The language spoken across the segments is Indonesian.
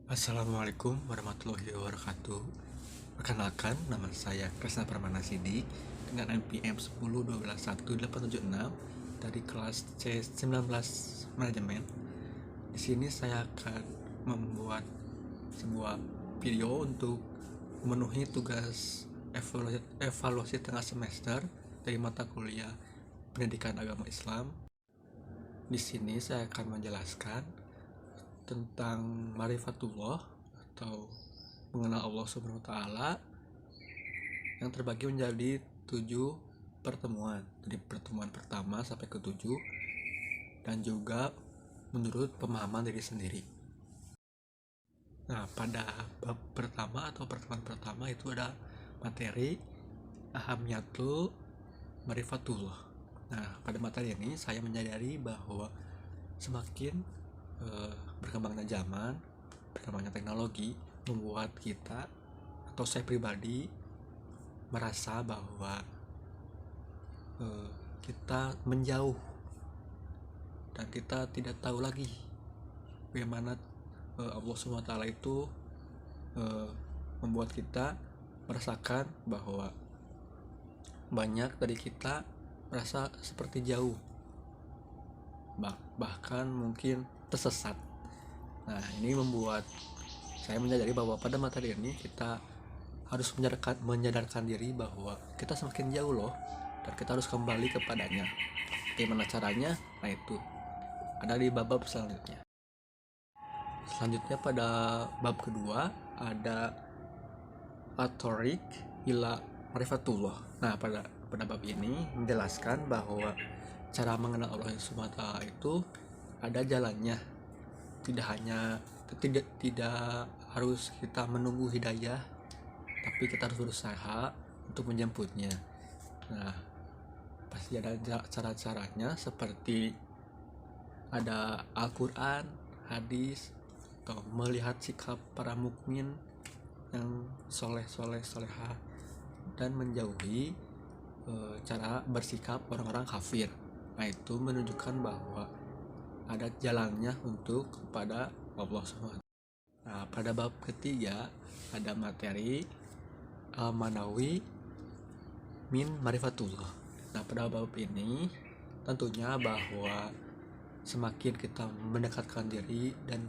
Assalamualaikum warahmatullahi wabarakatuh. Perkenalkan, nama saya Kresna Permana Sidik dengan NPM 10121876 dari kelas C19 Manajemen. Di sini saya akan membuat sebuah video untuk memenuhi tugas evaluasi tengah semester dari mata kuliah Pendidikan Agama Islam. Di sini saya akan menjelaskan tentang Marifatullah atau mengenal Allah Subhanahu wa taala yang terbagi menjadi 7 pertemuan, dari pertemuan pertama sampai ke 7, dan juga menurut pemahaman diri sendiri. Nah, pada bab pertama atau pertemuan pertama itu ada materi Ahamiyatul Marifatullah. Nah, pada materi ini saya menyadari bahwa semakin berkembangnya zaman, berkembangnya teknologi membuat kita atau saya pribadi merasa bahwa kita menjauh dan kita tidak tahu lagi bagaimana Allah SWT itu membuat kita merasakan bahwa banyak dari kita merasa seperti jauh, bahkan mungkin tersesat. Nah, ini membuat saya menyadari bahwa pada materi ini kita harus menyadarkan diri bahwa kita semakin jauh loh, dan kita harus kembali kepadanya. Bagaimana caranya? Nah, itu ada di bab selanjutnya. Selanjutnya pada bab kedua ada Atorik ila Marifatullah. Nah, pada bab ini menjelaskan bahwa cara mengenal Allah SWT itu ada jalannya. Tidak harus kita menunggu hidayah, tapi kita harus berusaha untuk menjemputnya. Nah, pasti ada cara-caranya, seperti ada Al-Quran, hadis, atau melihat sikap para mukmin yang solehah, dan menjauhi cara bersikap orang-orang kafir. Nah, itu menunjukkan bahwa ada jalannya untuk kepada Allah SWT. Nah, pada bab ketiga ada materi Al-Manawi min Marifatullah. Nah, pada bab ini tentunya bahwa semakin kita mendekatkan diri dan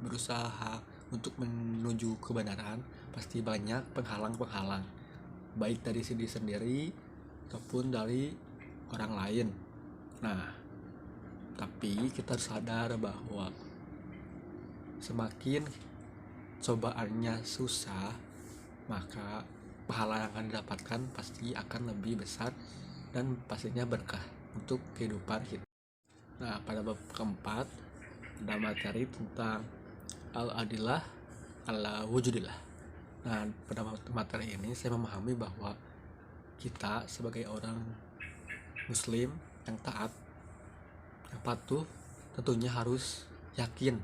berusaha untuk menuju kebenaran, pasti banyak penghalang-penghalang, baik dari diri sendiri ataupun dari orang lain. Nah, tapi kita harus sadar bahwa semakin cobaannya susah, maka pahala yang akan didapatkan pasti akan lebih besar dan pastinya berkah untuk kehidupan kita. Nah, pada bab keempat ada materi tentang al-adillah ala wujudillah. Nah, pada materi ini saya memahami bahwa kita sebagai orang muslim yang taat, yang patuh, tentunya harus yakin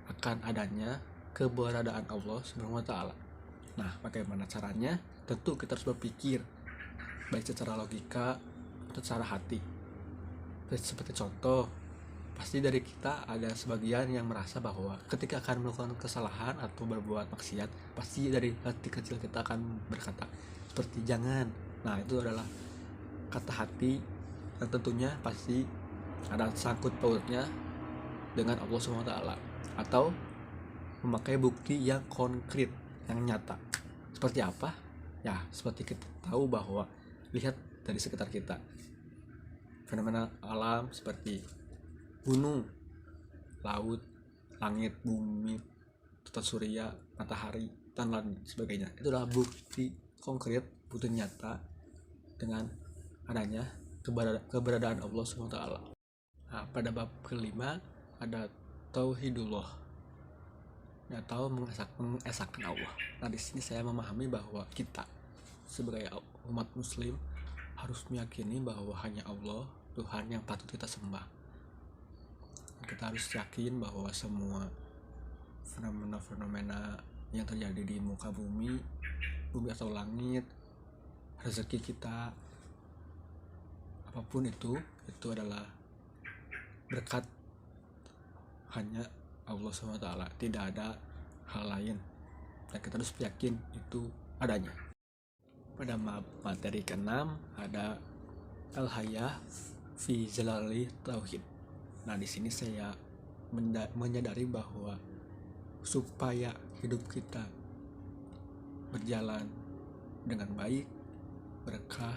akan adanya keberadaan Allah Subhanahu wa taala. Nah, bagaimana caranya? Tentu kita harus berpikir baik secara logika atau secara hati. Seperti contoh, pasti dari kita ada sebagian yang merasa bahwa ketika akan melakukan kesalahan atau berbuat maksiat, pasti dari hati kecil kita akan berkata seperti jangan. Nah, itu adalah kata hati yang tentunya pasti ada sangkut pautnya dengan Allah SWT, atau memakai bukti yang konkret, yang nyata. Seperti apa? Ya, seperti kita tahu bahwa lihat dari sekitar kita, fenomena alam seperti gunung, laut, langit, bumi, tata surya, matahari, dan lain sebagainya. Itu adalah bukti konkret, bukti nyata dengan adanya keberadaan Allah SWT. Nah, pada bab kelima ada Tauhidullah, atau mengesahkan Allah. Nah, di sini saya memahami bahwa kita sebagai umat muslim harus meyakini bahwa hanya Allah Tuhan yang patut kita sembah. Kita harus yakin bahwa semua fenomena-fenomena yang terjadi di muka bumi atau langit, rezeki kita, apapun itu adalah berkat hanya Allah SWT. Tidak ada hal lain, dan kita harus yakin itu adanya. Pada materi ke-6 ada al-hayah fi jalali tauhid. Nah, di sini saya menyadari bahwa supaya hidup kita berjalan dengan baik, berkah,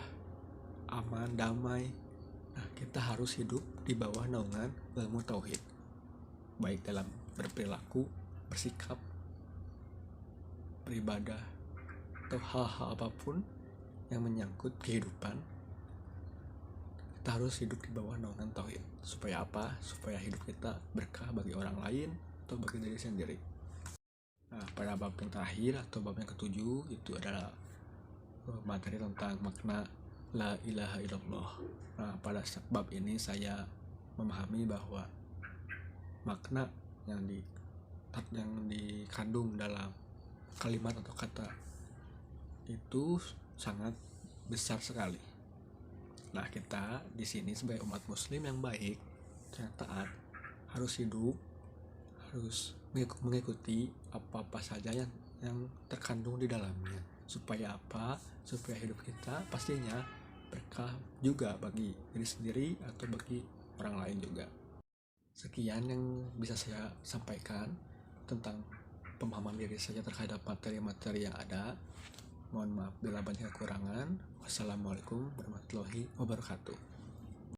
aman, damai, nah kita harus hidup di bawah naungan ilmu tauhid, baik dalam berperilaku, bersikap, beribadah, atau hal-hal apapun yang menyangkut kehidupan. Kita harus hidup di bawah naungan tauhid. Supaya apa? Supaya hidup kita berkah bagi orang lain atau bagi diri sendiri. Nah, pada bab yang terakhir atau bab yang ke-7 itu adalah materi tentang makna la ilaha illallah. Nah, pada bab ini saya memahami bahwa makna yang dikandung dalam kalimat atau kata itu sangat besar sekali. Nah, kita di sini sebagai umat muslim yang baik, yang taat, harus hidup, harus mengikuti apa-apa saja yang terkandung di dalamnya. Supaya apa? Supaya hidup kita pastinya berkah juga bagi diri sendiri atau bagi orang lain juga. Sekian yang bisa saya sampaikan tentang pemahaman diri saya terhadap materi-materi yang ada. Mohon maaf bila banyak kekurangan. Wassalamualaikum warahmatullahi wabarakatuh.